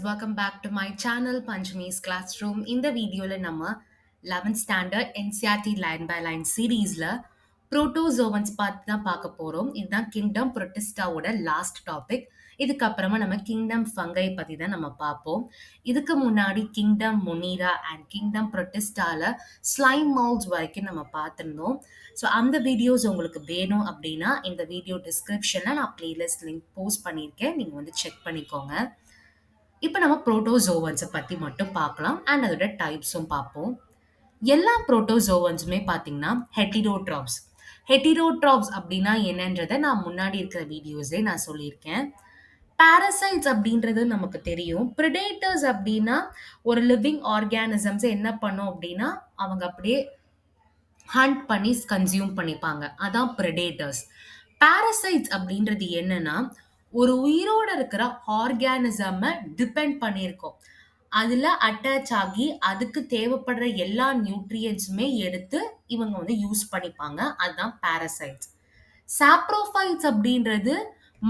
welcome back to my channel Panchami's Classroom. இந்த வீடியோல நம்ம 11th standard NCERT line by line சீரீஸ்ல protozoans பார்த்து தான் பார்க்க போறோம். இதுதான் கிங்டம் புரோட்டிஸ்டாவோட லாஸ்ட் டாபிக். இதுக்கப்புறமா நம்ம கிங்டம் ஃபங்கை பத்தி தான் நம்ம பார்ப்போம். இதுக்கு முன்னாடி கிங்டம் மொனீரா அண்ட் கிங்டம் புரோட்டிஸ்டால ஸ்லைம் மவுல்ஸ் வரைக்கும் நம்ம பார்த்துருந்தோம். ஸோ அந்த வீடியோஸ் உங்களுக்கு வேணும் அப்படின்னா இந்த வீடியோ டிஸ்கிரிப்ஷனில் நான் பிளேலிஸ்ட் லிங்க் போஸ்ட் பண்ணியிருக்கேன். நீங்கள் வந்து செக் பண்ணிக்கோங்க. இப்போ நம்ம புரோட்டோசோவன்ஸை பற்றி மட்டும் பார்க்கலாம் அண்ட் அதோட டைப்ஸும் பார்ப்போம். எல்லா புரோட்டோசோவன்ஸுமே பார்த்தீங்கன்னா ஹெட்டிரோட்ராப்ஸ். ஹெட்டிரோட்ராப்ஸ் அப்படின்னா என்னன்றதை நான் முன்னாடி இருக்கிற வீடியோஸே நான் சொல்லியிருக்கேன். பாரசைட்ஸ் அப்படின்றது நமக்கு தெரியும். ப்ரிடேட்டர்ஸ் அப்படின்னா ஒரு லிவிங் ஆர்கானிசம்ஸை என்ன பண்ணும் அப்படின்னா அவங்க அப்படியே ஹண்ட் பண்ணி கன்சியூம் பண்ணிப்பாங்க. அதான் ப்ரெடேட்டர்ஸ். பாரசைட்ஸ் அப்படின்றது என்னன்னா ஒரு உயிரோட இருக்கிற ஆர்கானிசமை டிபெண்ட் பண்ணியிருக்கோம். அதுல அட்டாச் ஆகி அதுக்கு தேவைப்படுற எல்லா நியூட்ரியன்ஸுமே எடுத்து இவங்க வந்து யூஸ் பண்ணிப்பாங்க. அதுதான் பாரசைட்ஸ். சாப்ரோஃபைட்ஸ் அப்படின்றது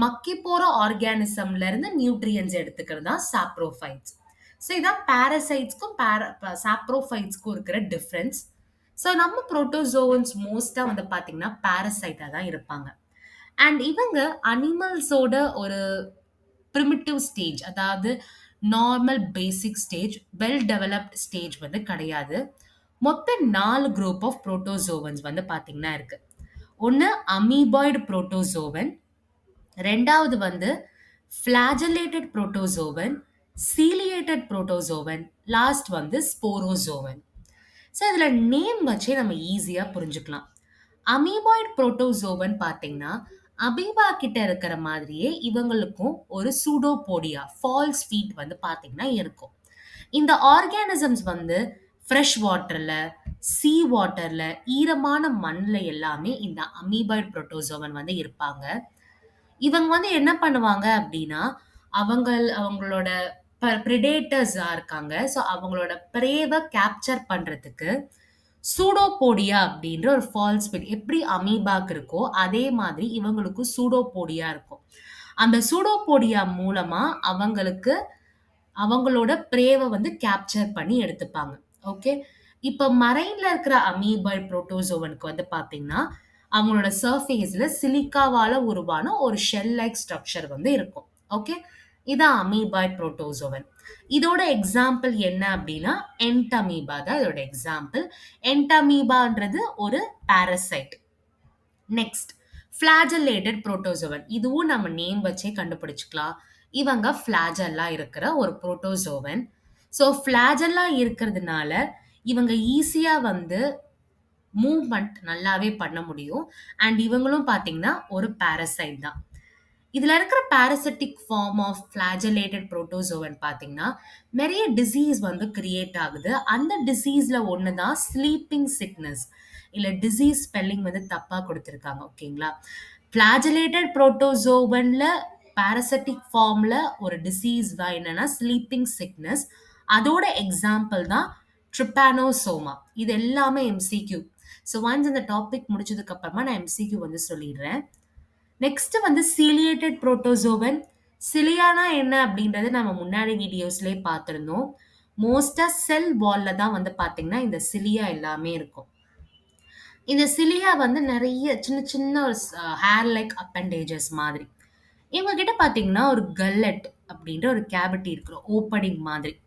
மக்கி போற ஆர்கானிசம்ல இருந்து நியூட்ரியன்ஸ் எடுத்துக்கிறது தான் சாப்ரோஃபைட்ஸ். ஸோ இதான் பாரசைட்ஸ்க்கும் சாப்ரோஃபைட்ஸ்க்கும் இருக்கிற டிஃப்ரென்ஸ். ஸோ நம்ம புரோட்டோசோவன்ஸ் மோஸ்டா வந்து பாத்தீங்கன்னா பாரசைட்டா தான் இருப்பாங்க. அண்ட் இவங்க அனிமல்ஸோட ஒரு பிரிமிட்டிவ் ஸ்டேஜ், அதாவது நார்மல் பேசிக் ஸ்டேஜ், வெல் டெவலப்ட் ஸ்டேஜ் வந்து கிடையாது. மொத்தம் 4 குரூப் ஆஃப் புரோட்டோசோவன்ஸ் வந்து பாத்தீங்கன்னா இருக்கு. ஒன்று அமீபாய்டு புரோட்டோசோவன், ரெண்டாவது வந்து ஃபிளாஜெலேட்டட் புரோட்டோசோவன், சீலியேட்டட் புரோட்டோசோவன், லாஸ்ட் வந்து ஸ்போரோசோவன். ஸோ இதில் நேம் வச்சே நம்ம ஈஸியாக புரிஞ்சுக்கலாம். அமீபாய்டு புரோட்டோசோவன் பார்த்தீங்கன்னா அமீபா கிட்ட இருக்கிற மாதிரியே இவங்களுக்கும் ஒரு சூடோபோடியா ஃபால்ஸ் ஃபீட் வந்து பார்த்தீங்கன்னா இருக்கும். இந்த ஆர்கானிசம்ஸ் வந்து ஃப்ரெஷ் வாட்டரில், சீ வாட்டரில், ஈரமான மண்ணில் எல்லாமே இந்த அமீபாய்டு புரோட்டோசோவன் வந்து இருப்பாங்க. இவங்க வந்து என்ன பண்ணுவாங்க அப்படின்னா அவங்களோட பிரிடேட்டர்ஸா இருக்காங்க. ஸோ அவங்களோட பிரேவை கேப்சர் பண்றதுக்கு சூடோபோடியா அப்படின்ற ஒரு ஃபால்ஸ் ஃபீட் எப்படி அமீபாக்கு இருக்கோ அதே மாதிரி இவங்களுக்கும் சூடோபோடியா இருக்கும். அந்த சூடோபோடியா மூலமா அவங்களோட பிரேவை வந்து கேப்சர் பண்ணி எடுத்துப்பாங்க. ஓகே, இப்போ மரைன்ல இருக்கிற அமீபாய்டு புரோட்டோசோவனுக்கு வந்து பார்த்தீங்கன்னா அவங்களோட சர்ஃபேஸ்ல சிலிக்காவால உருவான ஒரு ஷெல் லைக் ஸ்ட்ரக்சர் வந்து இருக்கும். ஓகே, இதான் அமீபாய்டு புரோட்டோசோவன். இதோட எக்ஸாம்பிள் என்ன அப்படின்னா என்டமீபா தான் இதோட எக்ஸாம்பிள். என்டமீபான்றது ஒரு பாரசைட். Next ஃபிளாஜெலேட்டட் protozoan. இதுவும் நம்ம நேம் வச்சே கண்டுபிடிச்சுக்கலாம். இவங்க ஃபிளாஜெல்லா இருக்கிற ஒரு புரோட்டோசோவன். ஸோ ஃபிளாஜெல்லா இருக்கிறதுனால இவங்க ஈஸியா வந்து மூவ்மெண்ட் நல்லாவே பண்ண முடியும். அண்ட் இவங்களும் பார்த்தீங்கன்னா ஒரு பாரசைட் தான். இதுல இருக்கிற பாரசிட்டிக் ஃபார்ம் ஆஃப் ஃபிளாஜெலேட்டட் புரோட்டோசோவன் பார்த்தீங்கன்னா நிறைய டிசீஸ் வந்து கிரியேட் ஆகுது. அந்த டிசீஸ்ல ஒன்று தான் ஸ்லீப்பிங் சிக்னஸ். இல்லை டிசீஸ் ஸ்பெல்லிங் வந்து தப்பா கொடுத்துருக்காங்க. ஓகேங்களா, ஃபிளாஜெலேட்டட் புரோட்டோசோவன்ல பாரசிட்டிக் ஃபார்ம்ல ஒரு டிசீஸ் தான் என்னன்னா ஸ்லீப்பிங் சிக்னஸ். அதோட எக்ஸாம்பிள் தான் ட்ரிபானோசோமா. இது எல்லாமே எம்சிக்யூ. ஸோ ஒன்ஸ் இந்த டாபிக் முடிச்சதுக்கு அப்புறமா நான் எம்சிக்யூ வந்து சொல்லிடுறேன். நெக்ஸ்ட் வந்து சீலியேட்டட் புரோட்டோசோவன். சிலியானா என்ன அப்படின்றது நம்ம முன்னாடி வீடியோஸ்லேயே பார்த்துருந்தோம். மோஸ்டா செல் வால்ல தான் வந்து பார்த்தீங்கன்னா இந்த சிலியா எல்லாமே இருக்கும். இந்த சிலியா வந்து நிறைய சின்ன சின்ன ஒரு ஹேர் லைக் அப்பண்டேஜஸ் மாதிரி. இவங்க கிட்ட பார்த்தீங்கன்னா ஒரு கல்லட் அப்படின்ற ஒரு கேவிட்டி இருக்கிற ஓப்பனிங் மாதிரி.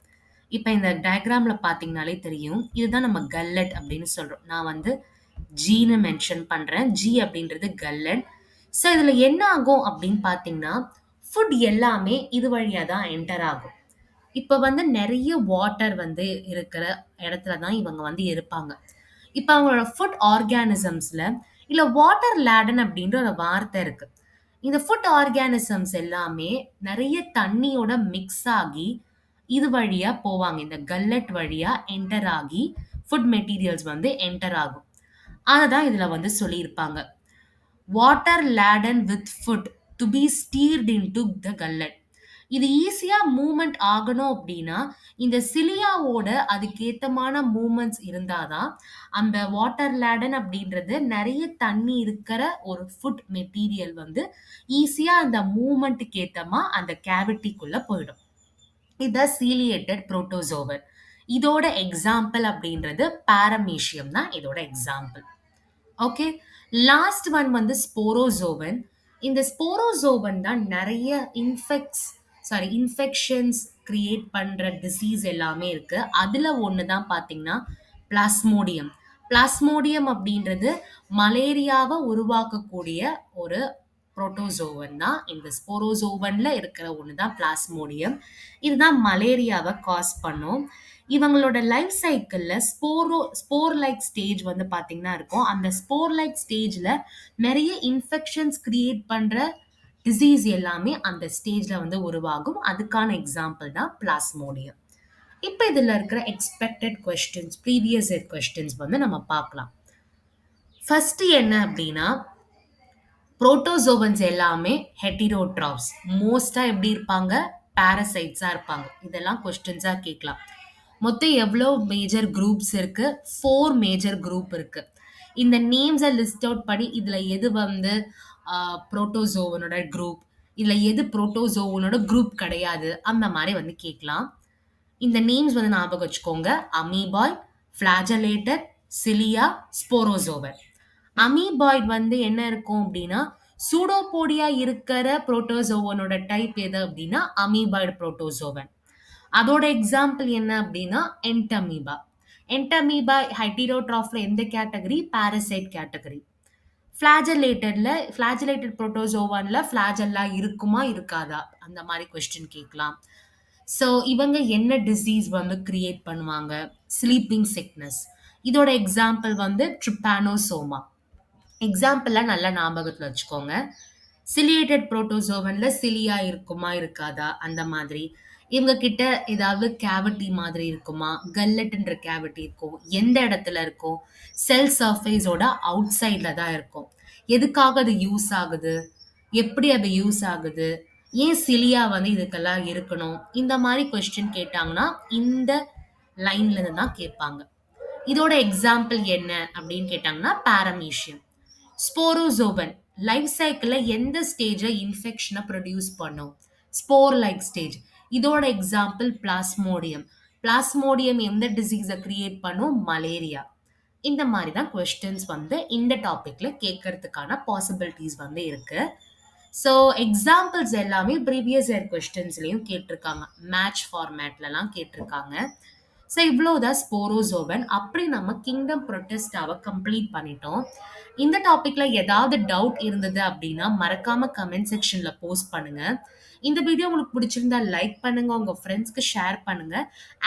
இப்போ இந்த டயக்ராம்ல பார்த்தீங்கனாலே தெரியும், இதுதான் நம்ம கல்லட் அப்படின்னு சொல்றோம். நான் வந்து ஜீனு மென்ஷன் பண்றேன். ஜி அப்படின்றது கல்லட். ஸோ இதுல என்ன ஆகும் அப்படின்னு பார்த்தீங்கன்னா ஃபுட் எல்லாமே இது வழியா தான் என்டர் ஆகும். இப்போ வந்து நிறைய வாட்டர் வந்து இருக்கிற இடத்துல தான் இவங்க வந்து இருப்பாங்க. இப்போ அவங்களோட ஃபுட் ஆர்கானிசம்ஸ்ல இல்ல வாட்டர் லேடன் அப்படின்ற ஒரு வார்த்தை இருக்கு. இந்த ஃபுட் ஆர்கானிசம்ஸ் எல்லாமே நிறைய தண்ணியோட மிக்ஸ் ஆகி இது வழியா போவாங்க. இந்த கல்லட் வழியா என்டர் ஆகி ஃபுட் மெட்டீரியல்ஸ் வந்து என்டர் ஆகும். அதுதான் இதுல வந்து சொல்லியிருப்பாங்க. Water laden with food to be steered into the gullet. இது ஈஸியா மூவ்மெண்ட் ஆகணும் அப்படின்னா இந்த சிலியாவோட அதுக்கேத்தமான மூவ்மெண்ட்ஸ் இருந்தாதான் அந்த வாட்டர் லேடன் அப்படின்றது நிறைய தண்ணி இருக்கிற ஒரு ஃபுட் மெட்டீரியல் வந்து ஈஸியா அந்த மூவ்மெண்ட்டுக்கு ஏத்தமா அந்த கேவிட்டிக்குள்ள போயிடும். இதான் சீலியேட்டட் புரோட்டோசோவன். இதோட எக்ஸாம்பிள் அப்படின்றது பாரமீஷியம் தான் இதோட எக்ஸாம்பிள். ஓகே. லாஸ்ட் ஒன் வந்து ஸ்போரோசோவன். இந்த ஸ்போரோசோவன் தான் நெறைய இன்ஃபெக்ஷன்ஸ் கிரியேட் பண்ற டிசீஸ் எல்லாமே இருக்கு. அதுல ஒண்ணு தான் பார்த்தீங்கன்னா, பிளாஸ்மோடியம். பிளாஸ்மோடியம் அப்படின்றது மலேரியாவ உருவாக்கக்கூடிய ஒரு புரோட்டோசோவன் தான். இந்த ஸ்போரோசோவன்ல இருக்கிற ஒண்ணு தான் பிளாஸ்மோடியம். இதுதான் மலேரியாவ காஸ் பண்ணும். இவங்களோட லைஃப் சைக்கிள்ல ஸ்போர் லைக் ஸ்டேஜ் வந்து பார்த்தீங்கன்னா இருக்கும். அந்த ஸ்போர் லைக் ஸ்டேஜ்ல நெறைய இன்ஃபெக்ஷன்ஸ் கிரியேட் பண்ற டிசீஸ் எல்லாமே அந்த ஸ்டேஜ்ல வந்து உருவாகும். அதுக்கான எக்ஸாம்பிள் தான் பிளாஸ்மோடியம். இப்ப இதுல இருக்கிற expected questions, previous year questions வந்து நம்ம பார்க்கலாம். ஃபர்ஸ்ட் என்ன அப்படின்னா, புரோட்டோசோவன்ஸ் எல்லாமே ஹெட்டிரோட்ராப்ஸ். மோஸ்டா எப்படி இருப்பாங்க? பாரசைட்ஸா இருப்பாங்க. இதெல்லாம் கொஸ்டின்ஸா கேட்கலாம். மொத்தம் எவ்வளோ மேஜர் குரூப்ஸ் இருக்கு? 4 மேஜர் குரூப் இருக்கு. இந்த நேம்ஸை லிஸ்ட் அவுட் பண்ணி இதுல எது வந்து புரோட்டோசோவனோட குரூப், இதுல எது புரோட்டோசோவனோட குரூப் கிடையாது, அந்த மாதிரி வந்து கேட்கலாம். இந்த நேம்ஸ் வந்து ஞாபகம் வச்சுக்கோங்க. அமீபாய்ட், ஃபிளாஜெலேட்டட், சிலியா, ஸ்போரோசோவன். அமீபாய்ட் வந்து என்ன இருக்கும் அப்படின்னா, சூடோபோடியா இருக்கிற புரோட்டோசோவனோட டைப் எது அப்படின்னா அமீபாய்டு புரோட்டோசோவன். அதோட எக்ஸாம்பிள் என்ன அப்படின்னா என்டமீபா. என்டமீபா ஹைட்டிரோட்ராஃப்ல எந்த கேட்டகரி? Parasite category. ஃபிளாஜெலேட்டட் புரோட்டோசோவான்ல ஃபிளாஜெல்லா இருக்குமா இருக்காதா, அந்த மாதிரி கொஸ்டின் கேட்கலாம். ஸோ இவங்க என்ன டிசீஸ் வந்து கிரியேட் பண்ணுவாங்க? Sleeping sickness. இதோட எக்ஸாம்பிள் வந்து ட்ரிப்பானோசோமா. எக்ஸாம்பிள்லாம் நல்லா ஞாபகத்தில் வச்சுக்கோங்க. சிலியேட்டட் புரோட்டோசோவன்ல சிலியா இருக்குமா இருக்காதா, அந்த மாதிரி. இவங்க கிட்ட ஏதாவது கேவிட்டி மாதிரி இருக்குமா? கல்லட்ன்ற கேவிட்டி இருக்கும். எந்த இடத்துல இருக்கும்? செல் சர்ஃபேஸோட அவுட் சைட்ல தான் இருக்கும். எதுக்காக அது யூஸ் ஆகுது? எப்படி அது யூஸ் ஆகுது? ஏன் சிலியா வந்து இதுக்கெல்லாம் இருக்கணும்? இந்த மாதிரி கொஸ்டின் கேட்டாங்கன்னா இந்த லைன்ல இருந்து தான் கேட்பாங்க. இதோட எக்ஸாம்பிள் என்ன அப்படின்னு கேட்டாங்கன்னா பாரமீஷியம். ஸ்போரோசோவன் லைஃப் சைக்கிள்ல எந்த ஸ்டேஜ்ல இன்ஃபெக்ஷனை ப்ரொடியூஸ் பண்ணும்? Spore like stage. இதோட எக்ஸாம்பிள் பிளாஸ்மோடியம். பிளாஸ்மோடியம் எந்த டிசீஸை கிரியேட் பண்ணும்? மலேரியா. இந்த மாதிரி தான் கொஸ்டின்ஸ் வந்து இந்த டாபிக்ல கேட்கறதுக்கான பாசிபிலிட்டிஸ் வந்து இருக்கு. ஸோ எக்ஸாம்பிள்ஸ் எல்லாமே ப்ரீவியஸ் இயர் கொஸ்டின்ஸ்லையும் கேட்டிருக்காங்க. மேட்ச் ஃபார்மேட்லலாம் கேட்டிருக்காங்க. ஸோ இவ்வளோதான் ஸ்போரோசோவன். அப்படி நம்ம கிங்டம் ப்ரொட்டஸ்டாவை கம்ப்ளீட் பண்ணிட்டோம். இந்த டாபிக்ல ஏதாவது டவுட் இருந்தது அப்படின்னா மறக்காம கமெண்ட் செக்ஷன்ல போஸ்ட் பண்ணுங்க. இந்த வீடியோ உங்களுக்கு பிடிச்சிருந்தா லைக் பண்ணுங்க, உங்க ஃப்ரெண்ட்ஸ்க்கு ஷேர் பண்ணுங்க,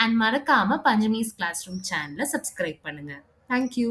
அண்ட் மறக்காம பஞ்சமீஸ் கிளாஸ் ரூம் சேனலை சப்ஸ்கிரைப் பண்ணுங்க. தேங்க்யூ.